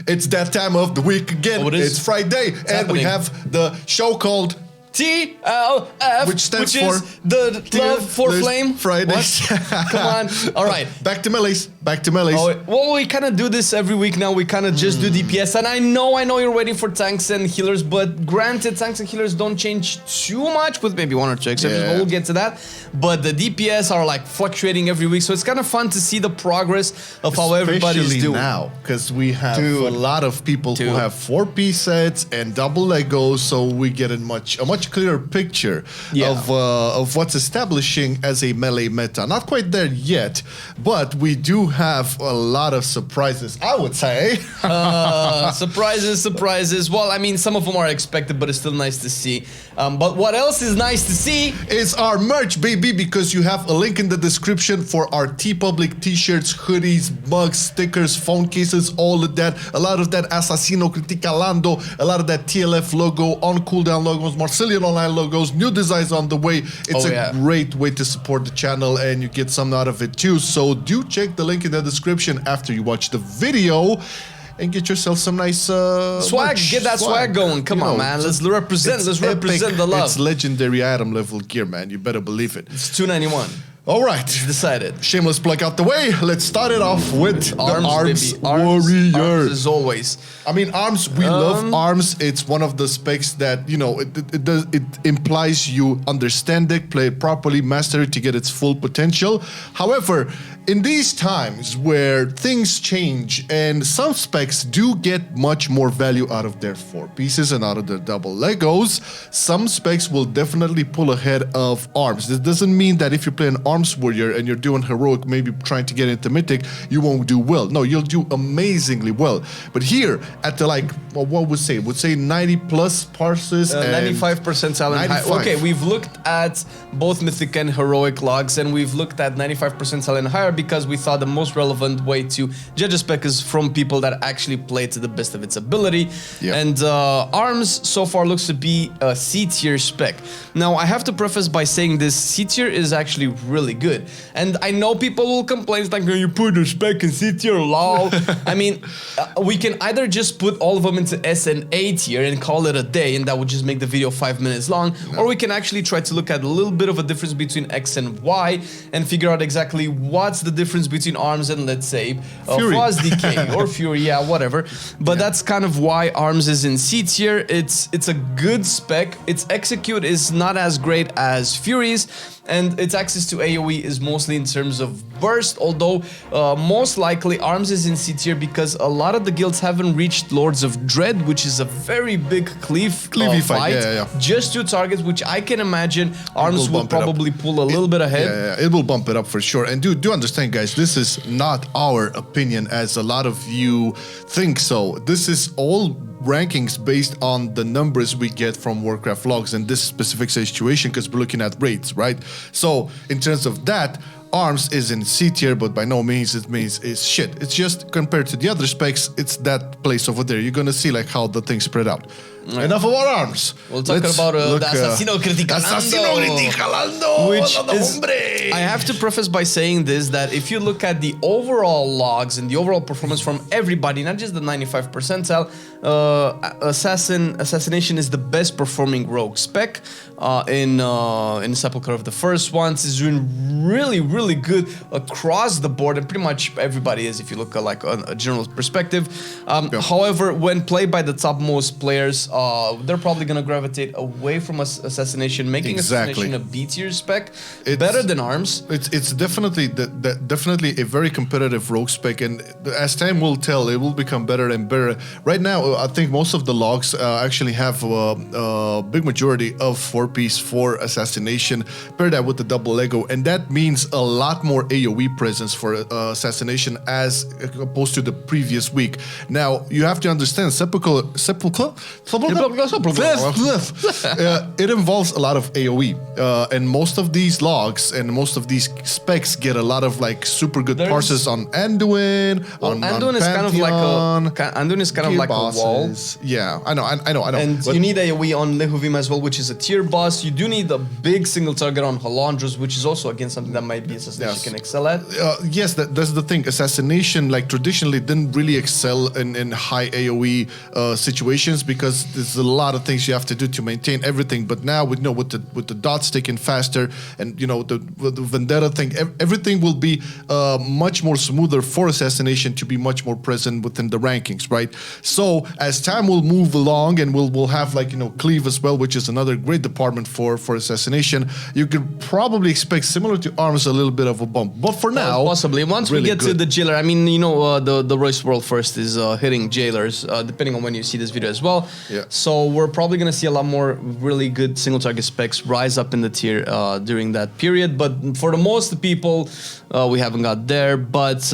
It's that time of the week again. Oh, it's Friday, and happening. we have the show called TLF, which stands for the Love for Flame Fridays. Come on. All right. Back to melees. Back to melees. Oh, well, we kind of do this every week now. We kind of just do DPS. And I know you're waiting for tanks and healers, but granted, tanks and healers don't change too much with maybe one or two exceptions, but we'll get to that. But the DPS are like fluctuating every week, so it's kind of fun to see the progress of how everybody's doing. Now, because we have a lot of people who have 4P sets and double Legos, so we get a much clearer picture of what's establishing as a melee meta. Not quite there yet, but we do have a lot of surprises, I would say. Surprises. Well, I mean, some of them are expected, but it's still nice to see. But what else is nice to see is our merch, baby, because you have a link in the description for our TeePublic t-shirts, hoodies, mugs, stickers, phone cases, all of that. A lot of that Assassino Criticalando, a lot of that TLF logo, on cooldown logos, MarcelianOnline logos, new designs on the way. It's a great way to support the channel, and you get some out of it too. So do check the link in the description after you watch the video and get yourself some nice swag. Get that swag going. Come on, man. Let's represent the love. It's legendary item level gear, man. You better believe it. It's $2.91. All right. It's decided. Shameless plug out the way. Let's start it off with arms, the Arms Warrior. Arms as always. I mean, arms, we love arms. It's one of the specs that, you know, it implies you understand it, play it properly, master it to get its full potential. However, in these times where things change and some specs do get much more value out of their 4 pieces and out of their double Legos, some specs will definitely pull ahead of arms. This doesn't mean that if you play an arms warrior and you're doing heroic, maybe trying to get into mythic, you won't do well. No, you'll do amazingly well. But here at the what would say 90 plus parses, 95% talent high. Okay, we've looked at both mythic and heroic logs, and we've looked at 95% talent higher because we thought the most relevant way to judge a spec is from people that actually play to the best of its ability. And arms so far looks to be a C tier spec. Now I have to preface by saying this C tier is actually really good, and I know people will complain, it's like, you put a spec in C tier, lol. I mean, we can either just put all of them into S and A tier and call it a day, and that would just make the video 5 minutes long, or we can actually try to look at a little bit of a difference between X and Y and figure out exactly what's the difference between arms and, let's say, Fuzz Decay or Fury, whatever. But that's kind of why arms is in C tier. It's a good spec. Its execute is not as great as Fury's, and its access to AoE is mostly in terms of burst, although most likely arms is in C tier because a lot of the guilds haven't reached Lords of Dread, which is a very big cleavey fight. Just 2 targets, which I can imagine arms will probably pull a little bit ahead. It will bump it up for sure. And do understand, guys, this is not our opinion as a lot of you think so. This is all rankings based on the numbers we get from Warcraft logs in this specific situation, because we're looking at rates, right? So in terms of that, arms is in C tier, but by no means it means it's shit. It's just compared to the other specs, it's that place over there. You're gonna see like how the things spread out. Enough about arms. We'll talk about the Assassino Criticalando, which is, I have to preface by saying this, that if you look at the overall logs and the overall performance from everybody, not just the 95 percentile, Assassination is the best performing rogue spec in Sepulchre of the First Ones. Is doing really good across the board, and pretty much everybody is if you look at like a general perspective. However, when played by the topmost players, they're probably gonna gravitate away from Assassination, making Assassination a B tier spec. It's better than arms. It's definitely definitely a very competitive rogue spec, and as time will tell, it will become better and better. Right now, I think most of the logs actually have a big majority of 4-piece for Assassination. Pair that with the double Lego, and that means a lot more AoE presence for Assassination as opposed to the previous week. Now you have to understand, Sepulchre it involves a lot of AoE, and most of these logs and most of these specs get a lot of like super good parses on Anduin. Anduin is kind of like a wall. Yeah, I know. And you need AoE on Lehuvim as well, which is a tier boss. You do need a big single target on Halandros, which is also again something that might be maybe Assassination can excel at. Yes, that's the thing. Assassination, like traditionally, didn't really excel in high AOE situations because there's a lot of things you have to do to maintain everything. But now, with the dots ticking faster, and the Vendetta thing, everything will be much more smoother for Assassination to be much more present within the rankings, right? So as time will move along, and we'll have Cleave as well, which is another great department for Assassination. You could probably expect, similar to Arms, a little bit of a bump. But for now, possibly once really we get to the jailer, I mean, the Royce World First is hitting jailers, depending on when you see this video as well. Yeah. So we're probably gonna see a lot more really good single target specs rise up in the tier during that period. But for the most people, we haven't got there. But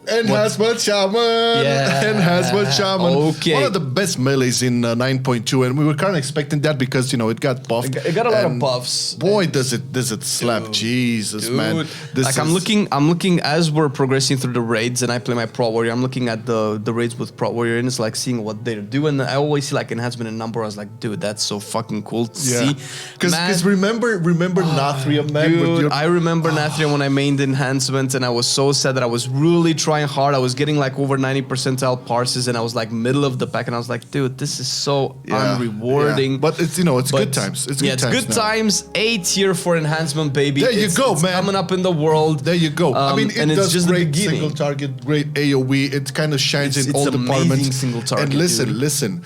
Enhancement Shaman! Yeah. Enhancement Shaman. Okay. One of the best melees in 9.2, and we were kind of expecting that because, it got buffed. It got a lot of buffs. Boy, does it slap. Dude, Jesus, man. I'm looking as we're progressing through the raids, and I play my Pro Warrior, I'm looking at the raids with Pro Warrior, and it's like seeing what they're doing. I always see like enhancement in number. I was like, dude, that's so fucking cool to see. Because remember Nathrium, man? Dude, I remember Nathrium when I mained enhancement, and I was so sad that I was really trying hard. I was getting like over 90 percentile parses, and I was like middle of the pack, and I was like, dude, this is so unrewarding. Yeah. But it's good times. It's good times. 8 tier for enhancement, baby. There you go, man. Coming up in the world. There you go. I mean, it does just great single target, great AOE. It kind of shines in all departments. Single target, and listen.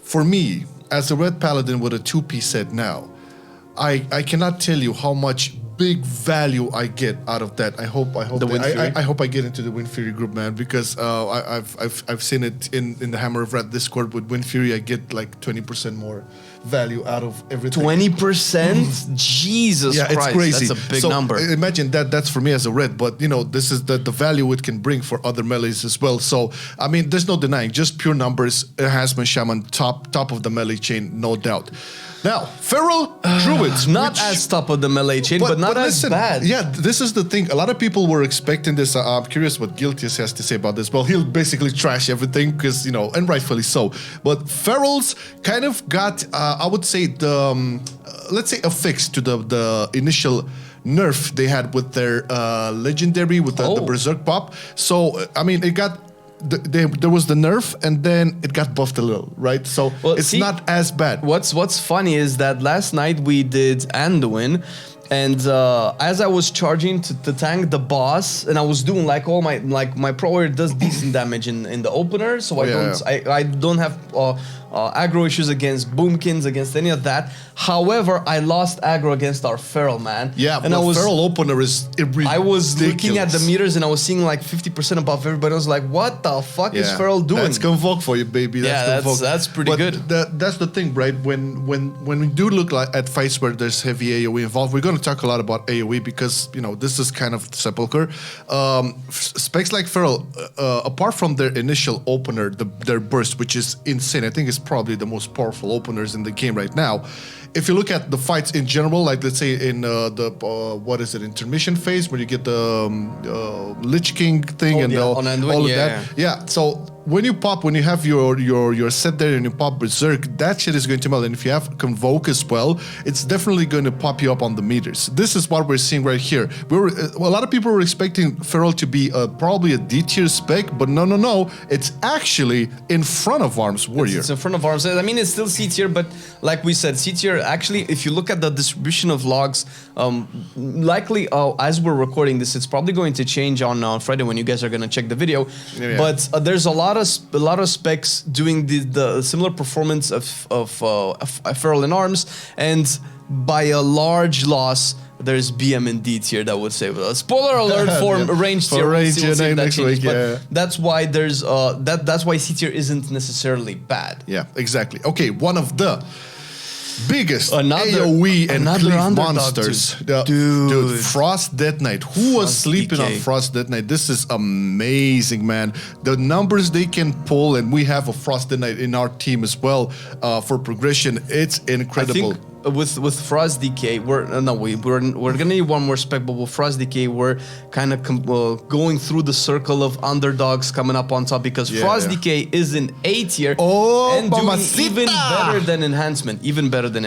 For me, as a red paladin with a 2-piece set now, I cannot tell you how much big value I get out of that. I hope I get into the Wind Fury group, man, because I've seen it in the Hammer of Red Discord with Wind Fury. I get like 20% more value out of everything. 20%? Jesus Christ, it's crazy. That's a big number. Imagine that's for me as a red, but this is the value it can bring for other melees as well. So I mean, there's no denying, just pure numbers. Enhancement Shaman, top of the melee chain, no doubt. Now, Feral Druids. Not as top of the melee chain, but not as bad. Yeah, this is the thing. A lot of people were expecting this. I'm curious what Guiltius has to say about this. Well, he'll basically trash everything because, and rightfully so. But Ferals kind of got, I would say, let's say, a fix to the initial nerf they had with their legendary, with the Berserk pop. So, I mean, it got... there was the nerf, and then it got buffed a little, right? So it's not as bad. What's funny is that last night we did Anduin, and as I was charging to tank the boss, and I was doing like all my Pro Warrior does decent damage in the opener, so I don't have aggro issues against Boomkins, against any of that. However, I lost aggro against our Feral, man. Yeah, and Feral opener is ridiculous. I was looking at the meters, and I was seeing like 50% above everybody. I was like, what the fuck is Feral doing? That's Convoke for you, baby. That's pretty good. That's the thing, right? When we do look at fights where there's heavy AoE involved, we're going to talk a lot about AoE because, this is kind of Sepulchre. Specs like Feral, apart from their initial opener, their burst, which is insane. I think it's probably the most powerful openers in the game right now. If you look at the fights in general, like let's say in intermission phase, where you get the Lich King thing all of that. Yeah. So when you have your set there and you pop Berserk, that shit is going to melt. And if you have Convoke as well, it's definitely going to pop you up on the meters. This is what we're seeing right here. A lot of people were expecting Feral to be probably a D tier spec, but no. It's actually in front of Arms Warrior. It's in front of Arms. I mean, it's still C tier, but like we said, C tier, actually, if you look at the distribution of logs, likely as we're recording this, it's probably going to change on Friday when you guys are going to check the video. Yeah. But there's a lot of specs doing the similar performance of Feral in Arms, and by a large loss, there's BM and D tier that would say, spoiler alert for range tier. That's why there's that's why C tier isn't necessarily bad. Yeah, exactly. Okay, one of the biggest AoE and Cleave monsters. Dude, Frost Death Knight. Who was sleeping on Frost Death Knight? This is amazing, man. The numbers they can pull, and we have a Frost Death Knight in our team as well for progression. It's incredible. with Frost Decay, we're gonna need one more spec, but with Frost Decay, we're kind of going through the circle of underdogs coming up on top because Frost Decay is in A tier and doing even better than Enhancement, Better than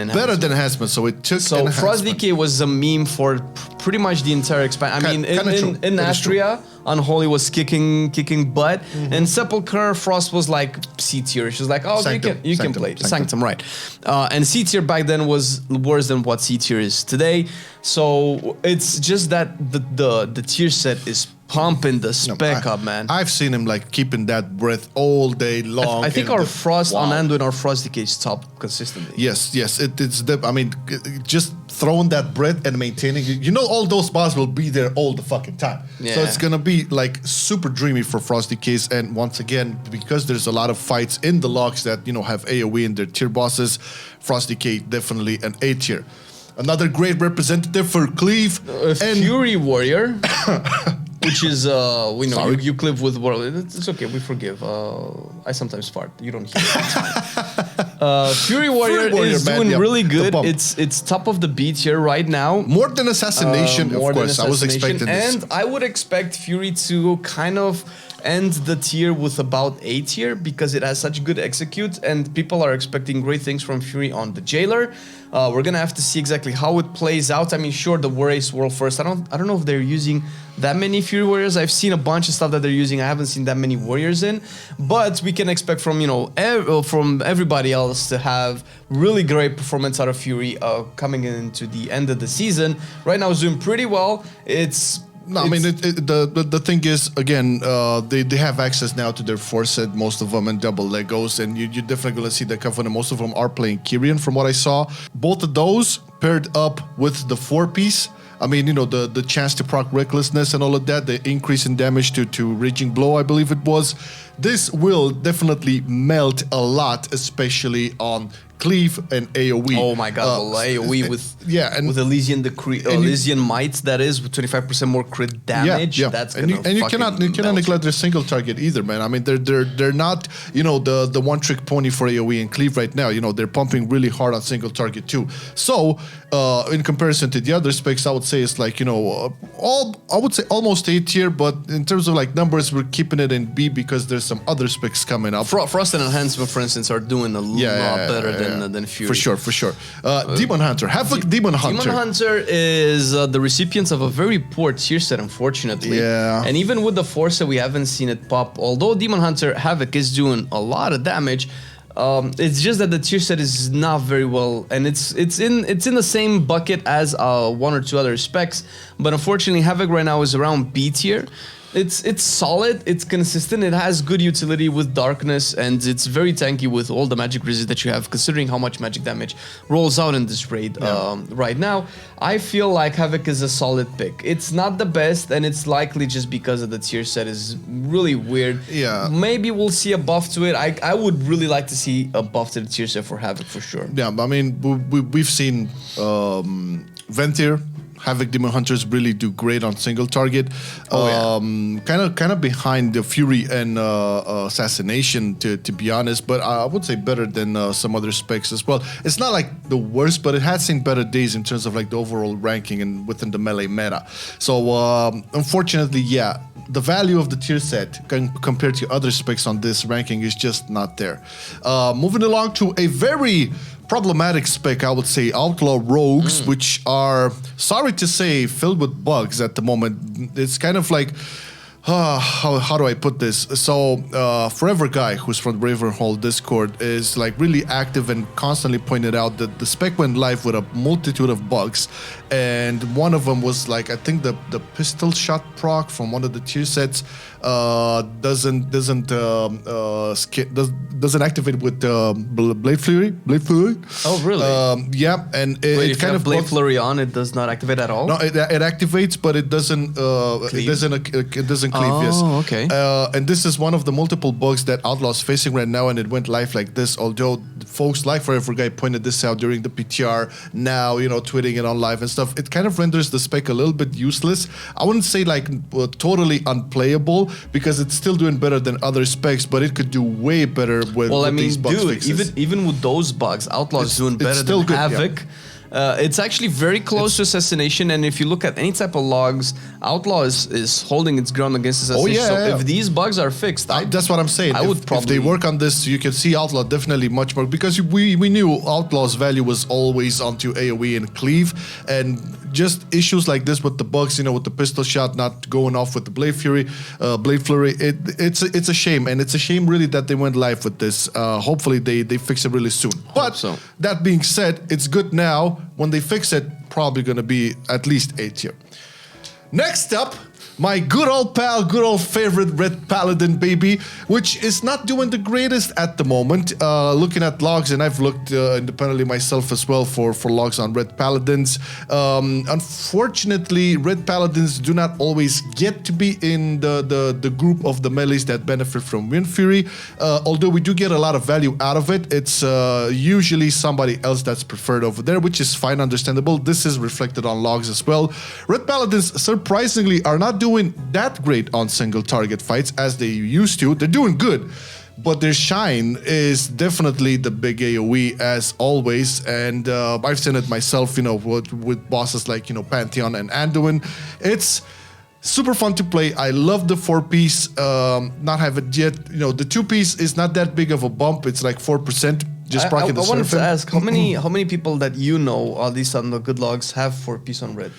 Enhancement, so it took. So Frost Decay was a meme for pretty much the entire expansion. I mean, in Astria, Unholy was kicking butt, and Sepulchre Frost was like C tier. She was like, oh, you can play Sanctum, right? And C tier back then was worse than what C tier is today. So it's just that the tier set is pumping the spec up, man. I've seen him like keeping that breath all day long. I think our Frost on Ando and our Frost Decay is top consistently. Yes, it's the. I mean, just throwing that breath and maintaining. You know, all those bars will be there all the fucking time. Yeah. So it's gonna be like super dreamy for Frost Decays. And once again, because there's a lot of fights in the logs that have AOE in their tier bosses, Frost Decay definitely an A tier. Another great representative for Cleave and Fury Warrior. Which is, we know, you clip with world. It's okay, we forgive. I sometimes fart. You don't hear it. Fury Warrior is doing really good. It's top of the beat here right now. More than Assassination, of course. I was expecting this. And I would expect Fury to kind of end the tier with about A tier because it has such good execute and people are expecting great things from Fury on the Jailer. We're gonna have to see exactly how it plays out. I mean, sure, the Warriors World First. I don't know if they're using that many Fury Warriors. I've seen a bunch of stuff that they're using. I haven't seen that many Warriors in, but we can expect from from everybody else to have really great performance out of Fury coming into the end of the season. Right now, it's doing pretty well. No, I mean, the thing is, again, they have access now to their 4-set, most of them, and double Legos, and you're definitely going to see that come from them. Most of them are playing Kyrian, from what I saw. Both of those paired up with the 4-piece. I mean, the chance to proc Recklessness and all of that, the increase in damage to Raging Blow, I believe it was. This will definitely melt a lot, especially on Cleave and AoE. Oh my god, AoE with Elysian Might, that is, with 25% more crit damage. Yeah. That's and you cannot neglect their single target either, man. I mean, they're not the one trick pony for AoE and Cleave right now. They're pumping really hard on single target too. So in comparison to the other specs, I would say it's like I would say almost A tier, but in terms of like numbers, we're keeping it in B because there's some other specs coming up. Frost and Enhancement, for instance, are doing a lot better than Fury. For sure. Demon Hunter. Havoc Demon Hunter. Demon Hunter is the recipient of a very poor tier set, unfortunately. Yeah. And even with the 4-set, we haven't seen it pop. Although Demon Hunter Havoc is doing a lot of damage, it's just that the tier set is not very well, and it's in the same bucket as one or two other specs. But unfortunately, Havoc right now is around B tier. It's solid, it's consistent, it has good utility with darkness, and it's very tanky with all the magic resist that you have, considering how much magic damage rolls out in this raid right now. I feel like Havoc is a solid pick. It's not the best, and it's likely just because of the tier set is really weird. Yeah. Maybe we'll see a buff to it. I would really like to see a buff to the tier set for Havoc for sure. Yeah, I mean, we've seen Ventir, Havoc Demon Hunters really do great on single target. Kind of behind the Fury and Assassination, to be honest, but I would say better than some other specs as well. It's not like the worst, but it has seen better days in terms of like the overall ranking and within the melee meta. So unfortunately, the value of the tier set compared to other specs on this ranking is just not there. Moving along to a very problematic spec, I would say, Outlaw Rogues, which are, sorry to say, filled with bugs at the moment. It's kind of like, how do I put this? So, Forever Guy, who's from Ravenhall Discord, is like really active and constantly pointed out that the spec went live with a multitude of bugs, and one of them was like, I think the pistol shot proc from one of the tier sets doesn't activate with Blade Flurry. Oh, really? Yeah, and it kind of Blade Flurry on, it does not activate at all. No, it activates, but it doesn't. It doesn't cleave. Oh, yes. Okay. And this is one of the multiple bugs that Outlaw is facing right now, and it went live like this. Although folks like Forever Guy pointed this out during the PTR, now tweeting it on live and stuff. It kind of renders the spec a little bit useless. I wouldn't say like totally unplayable, because it's still doing better than other specs, but it could do way better with these bug fixes. Even with those bugs, Outlaw is doing better than Havoc. It's actually very close to Assassination, and if you look at any type of logs, Outlaw is holding its ground against Assassination. So if these bugs are fixed, that's what I'm saying. I would probably... If they work on this, you can see Outlaw definitely much more, because we knew Outlaw's value was always onto AoE and cleave, and just issues like this with the bugs, you know, with the pistol shot not going off with the Blade Flurry, it's a shame, and it's a shame really that they went live with this. Hopefully they fix it really soon. But that being said, it's good now. When they fix it, probably gonna be at least A tier. Next up, my good old pal, good old favorite Red Paladin, baby, which is not doing the greatest at the moment. Looking at logs, and I've looked independently myself as well for logs on Red Paladins. Unfortunately, Red Paladins do not always get to be in the group of the melees that benefit from Wind Fury. Although we do get a lot of value out of it, it's usually somebody else that's preferred over there, which is fine, understandable. This is reflected on logs as well. Red Paladins, surprisingly, are not doing that great on single target fights as they used to. They're doing good, but their shine is definitely the big AoE as always, and I've seen it myself, you know, with bosses like, you know, Pantheon and Anduin. It's super fun to play. I love the 4-piece, not have it yet. You know, the 2-piece is not that big of a bump. It's like 4%. Just I wanted to ask, how many people that you know, at least on the good logs, have 4-piece on red?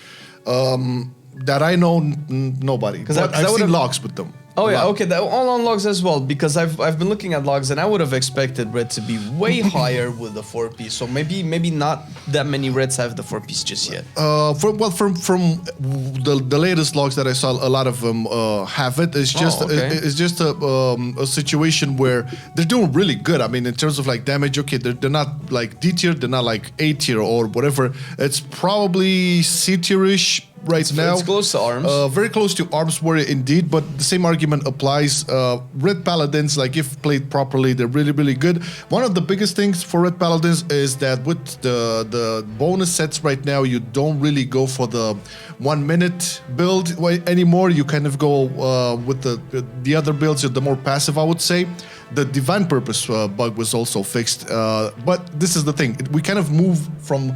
That I know, nobody. Because I've seen logs with them. Oh yeah, okay, all on logs as well, because I've been looking at logs and I would have expected red to be way higher with the 4-piece. So maybe not that many reds have the 4-piece just yet. From the latest logs that I saw, a lot of them have it. It's just it's just a situation where they're doing really good. I mean, in terms of like damage, okay, they're not like D tier, they're not like A tier or whatever. It's probably C tier-ish. Now, it's close to arms. Very close to arms warrior indeed, but the same argument applies. Red Paladins, like if played properly, they're really, really good. One of the biggest things for Red Paladins is that with the bonus sets right now, you don't really go for the 1 minute build anymore. You kind of go with the other builds, the more passive, I would say. The Divine Purpose bug was also fixed, but this is the thing. We kind of move from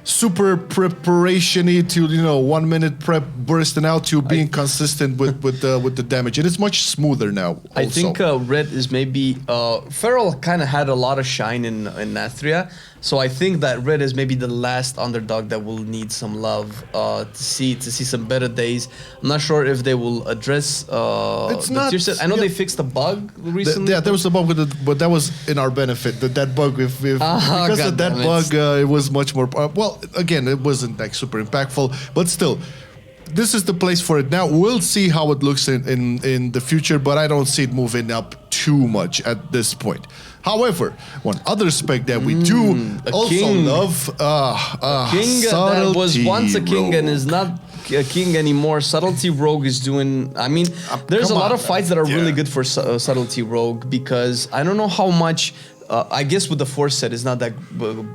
super preparation-y to, you know, 1 minute prep bursting out to being consistent with the damage. It is much smoother now. Also. I think red is maybe Feral kind of had a lot of shine in Nathria, so I think that red is maybe the last underdog that will need some love to see some better days. I'm not sure if they will address the tier set. I know they fixed a bug recently. There was a bug with it, but that was in our benefit. That bug, because of that bug, it was much more. Well, again, it wasn't like super impactful, but still, this is the place for it now. We'll see how it looks in the future, but I don't see it moving up too much at this point. However, one other spec that we do also love, king that was once a king and is not a king anymore. Subtlety Rogue is doing, I mean, there's a lot of fights that are really good for Subtlety Rogue, because I don't know how much, I guess with the force set it's not that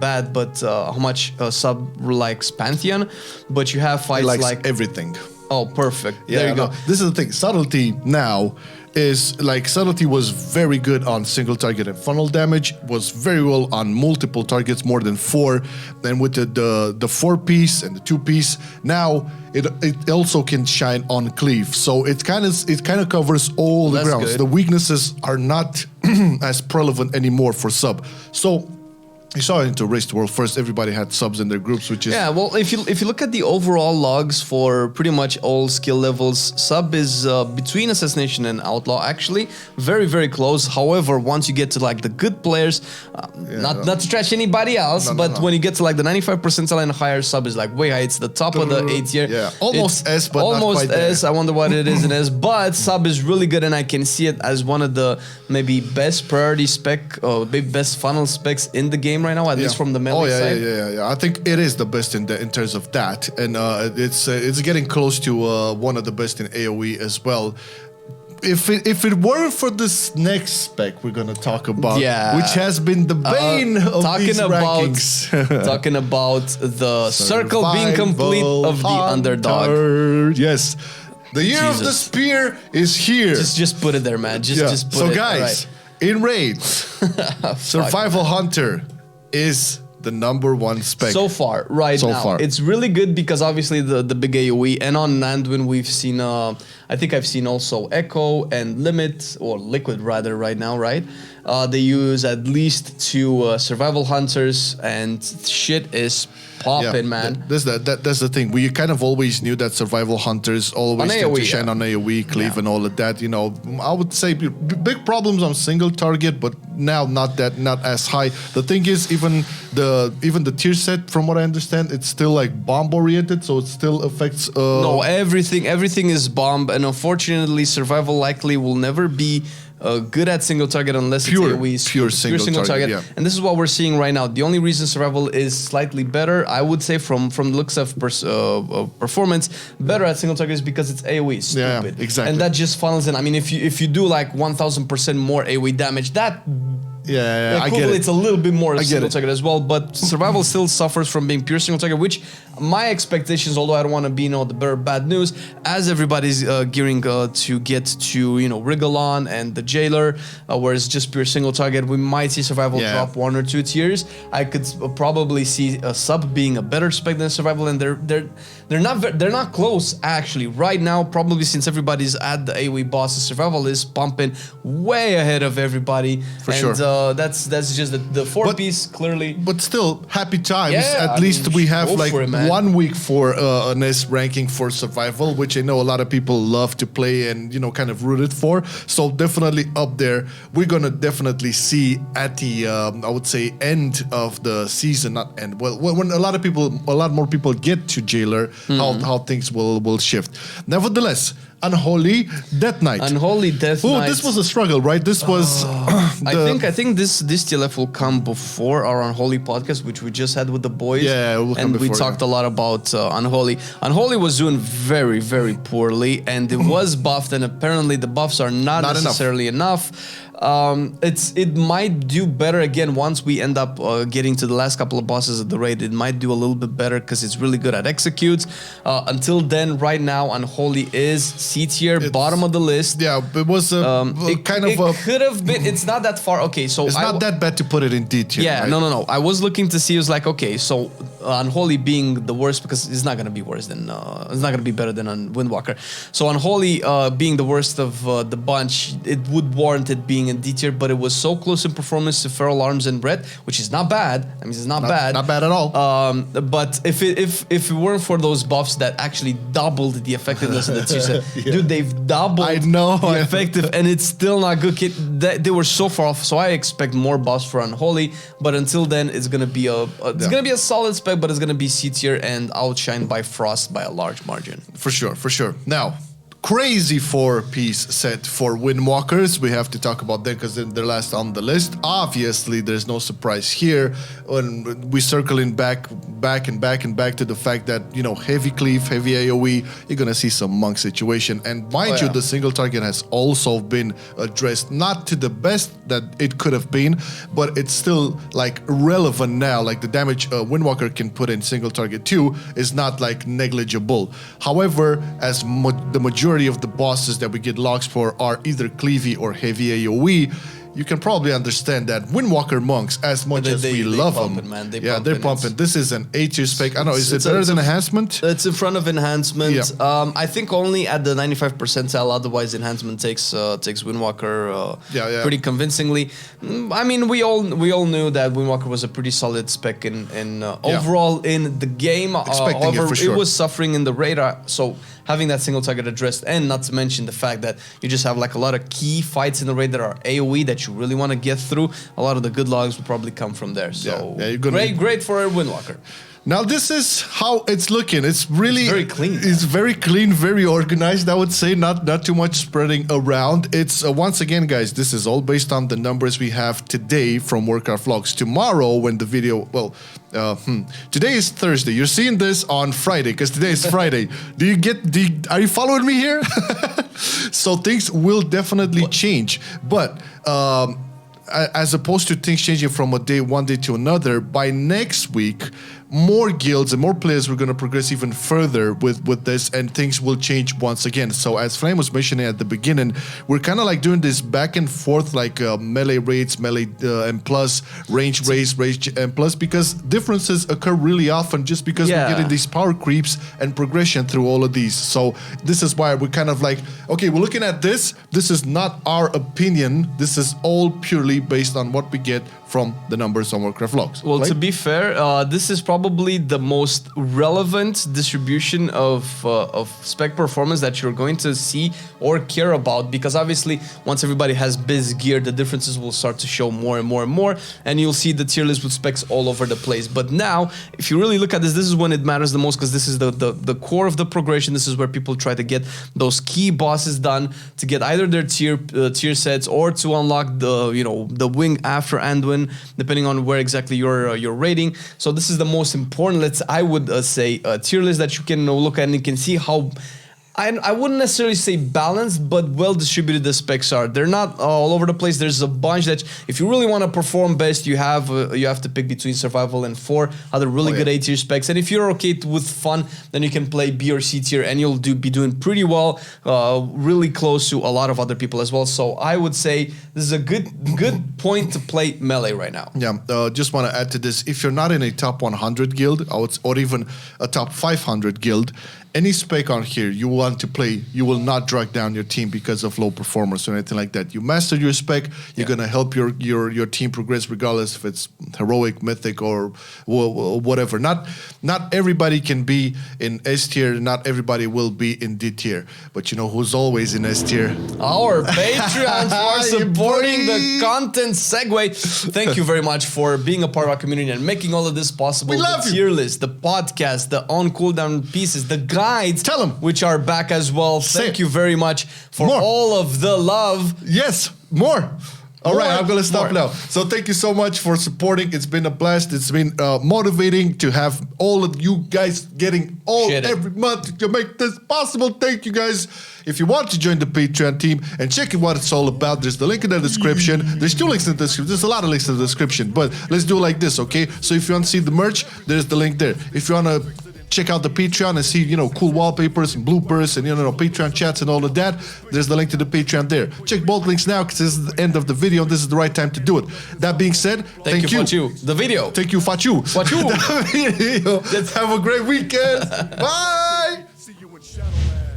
bad, but how much sub likes Pantheon, but you have fights like everything. Oh, perfect. Yeah, there you go. This is the thing. Subtlety now is like, Subtlety was very good on single target and funnel damage, was very well on multiple targets, more than 4. And with the 4-piece and the 2-piece, now it also can shine on cleave. So it kind of covers all the grounds. Good. The weaknesses are not as prevalent anymore for sub. So you saw it into Race to World First. Everybody had subs in their groups, which is... Yeah, well, if you look at the overall logs for pretty much all skill levels, sub is between Assassination and Outlaw, actually. Very, very close. However, once you get to like the good players, not to trash anybody else, but when you get to like the 95 percentile and higher, sub is like way high. It's the top of the A tier. Yeah, almost S, but almost not quite S. I wonder what it is in S, but sub is really good, and I can see it as one of the maybe best priority spec, or maybe best funnel specs in the game right now, at least from the melee side. Yeah. I think it is the best in terms of that, and it's getting close to one of the best in AoE as well. If it weren't for this next spec we're gonna talk about, which has been the bane of these rankings. Talking about the circle being complete of the underdog. Yes. The year of the spear is here. Just put it there, man. Just put it. So guys, in raids, Survival Hunter is the number one spec. So far, right now. It's really good because obviously the big AoE, and on Anduin we've seen, I think I've seen also Echo and Limit, or Liquid rather right now, right? They use at least 2 survival hunters, and shit is popping, man. That's the thing. We kind of always knew that survival hunters always tend to shine on AoE, cleave, and all of that. You know, I would say big problems on single target, but now not as high. The thing is, even the tier set, from what I understand, it's still like bomb oriented, so it still affects. No, everything is bomb, and unfortunately, survival likely will never be good at single target unless it's AoE. Pure single target. Yeah. And this is what we're seeing right now. The only reason survival is slightly better, I would say, from the looks of performance, better at single target is because it's AoE. Stupid. Yeah, exactly. And that just funnels in. I mean, if you do like 1000% more AoE damage, that I get it. It's a little bit more single target as well, but survival still suffers from being pure single target, which my expectations, although I don't want to be the bad news, as everybody's gearing to get to Rigalon and the Jailer, where it's just pure single target, we might see survival drop 1 or 2 tiers. I could probably see a sub being a better spec than survival, and they're not close actually. Right now, probably since everybody's at the AoE bosses, survival is pumping way ahead of everybody. For sure. That's just the 4-piece clearly. But still, happy times. At least we have like 1 week for an S ranking for survival, which I know a lot of people love to play and kind of rooted for. So definitely up there. We're gonna definitely see at the I would say end of the season, not end. Well, when a lot more people get to Jailer, how things will shift. Nevertheless, Unholy Death Knight. Unholy Death Knight. Oh, this was a struggle, right? This was. I think this TLF will come before our Unholy podcast, which we just had with the boys. Yeah, it will come before, we talked a lot about Unholy. Unholy was doing very, very poorly, and it was buffed, and apparently the buffs are not necessarily enough. It might do better again once we end up getting to the last couple of bosses of the raid. It might do a little bit better because it's really good at executes. Until then, right now, Unholy is C tier, bottom of the list. Yeah, it was it could have been. It's not that far. Okay, so it's not that bad to put it in D tier. Yeah, right? no. I was looking to see. It was like, okay, so Unholy being the worst, because it's not gonna be worse than it's not gonna be better than Windwalker. So Unholy being the worst of the bunch, it would warrant it being in D tier, but it was so close in performance to Feral Arms and Red, which is not bad. I mean, it's not bad. Not bad at all. But if it weren't for those buffs that actually doubled the effectiveness of the tier set, dude, they've doubled the effective, and it's still not good. They were so far off. So I expect more buffs for Unholy, but until then, it's gonna be a solid spec, but it's gonna be C tier and outshined by Frost by a large margin. For sure. Now, crazy 4-piece set for Windwalkers. We have to talk about them because they're last on the list. Obviously, there's no surprise here. When we circling back to the fact that, heavy cleave, heavy AoE, you're going to see some monk situation. And mind you, the single target has also been addressed, not to the best that it could have been, but it's still like relevant now. Like the damage Windwalker can put in single target too is not like negligible. However, as the majority of the bosses that we get logs for are either cleavy or heavy AoE, you can probably understand that Windwalker monks, as much as we love them, man. They're pumping. This is an A tier spec. I don't know, is it better than Enhancement? It's in front of Enhancement. Yeah. I think only at the 95 percentile. Otherwise, Enhancement takes Windwalker pretty convincingly. I mean, we all knew that Windwalker was a pretty solid spec in overall in the game. However, it was suffering in the radar. So having that single target addressed, and not to mention the fact that you just have like a lot of key fights in the raid that are AoE that you really want to get through, a lot of the good logs will probably come from there. So great for a Windwalker. Now this is how it's looking. It's really very clean. It's very clean, very organized. I would say not too much spreading around. It's once again, guys, this is all based on the numbers we have today from Warcraft Vlogs. Tomorrow, when the video, today is Thursday. You're seeing this on Friday because today is Friday. Are you following me here? So things will definitely change, but. As opposed to things changing from one day to another, by next week, more guilds and more players, we're going to progress even further with this, and things will change once again. So as Flame was mentioning at the beginning, we're kind of like doing this back and forth, like melee raids, melee and plus, range raids, range and plus, because differences occur really often just because we're getting these power creeps and progression through all of these. So this is why we're kind of like, okay, we're looking at this. This is not our opinion. This is all purely based on what we get from the numbers on Warcraft logs. Well, to be fair, this is probably the most relevant distribution of spec performance that you're going to see or care about, because obviously once everybody has biz gear, the differences will start to show more and more and more, and you'll see the tier list with specs all over the place. But now, if you really look at this, this is when it matters the most, because this is the core of the progression. This is where people try to get those key bosses done to get either their tier sets or to unlock the wing after Anduin, depending on where exactly you're rating. So this is the most important, I would say, tier list that you can look at, and you can see how I wouldn't necessarily say balanced, but well distributed the specs are. They're not all over the place. There's a bunch that if you really want to perform best, you have to pick between survival and 4 other really good A tier specs. And if you're okay with fun, then you can play B or C tier, and you'll be doing pretty well, really close to a lot of other people as well. So I would say this is a good point to play melee right now. Yeah, just want to add to this. If you're not in a top 100 guild, or even a top 500 guild, any spec on here you want to play, you will not drag down your team because of low performance or anything like that. You master your spec, you're gonna help your team progress regardless if it's heroic, mythic, or whatever. Not everybody can be in S tier, not everybody will be in D tier. But you know who's always in S tier? Our Patreons for supporting the content segue. Thank you very much for being a part of our community and making all of this possible. We love the tier list, the podcast, the on cooldown pieces, the guides, tell them, which are back as well. Thank you very much for all of the love. Yes, more. All right, I'm gonna stop now. So thank you so much for supporting. It's been a blast. It's been motivating to have all of you guys getting every month to make this possible. Thank you guys. If you want to join the Patreon team and check what it's all about, there's the link in the description. There's 2 links in the description. There's a lot of links in the description, but let's do it like this, okay? So if you want to see the merch, there's the link there. If you want to check out the Patreon and see, cool wallpapers and bloopers and, Patreon chats and all of that, there's the link to the Patreon there. Check both links now, because this is the end of the video. This is the right time to do it. That being said, thank you. Fachu. The video. Thank you, Fachu. Fachu. Have a great weekend. Bye.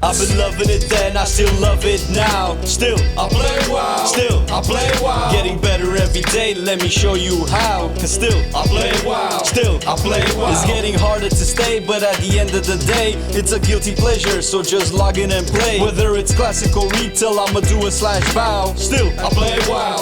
I've been loving it then, I still love it now. Still, I play WoW. Still, I play WoW. Getting better every day, let me show you how. Cause still, I play WoW. Still, I play WoW. It's getting harder to stay, but at the end of the day, it's a guilty pleasure, so just log in and play. Whether it's classic or retail, I'ma do a /bow. Still, I play WoW.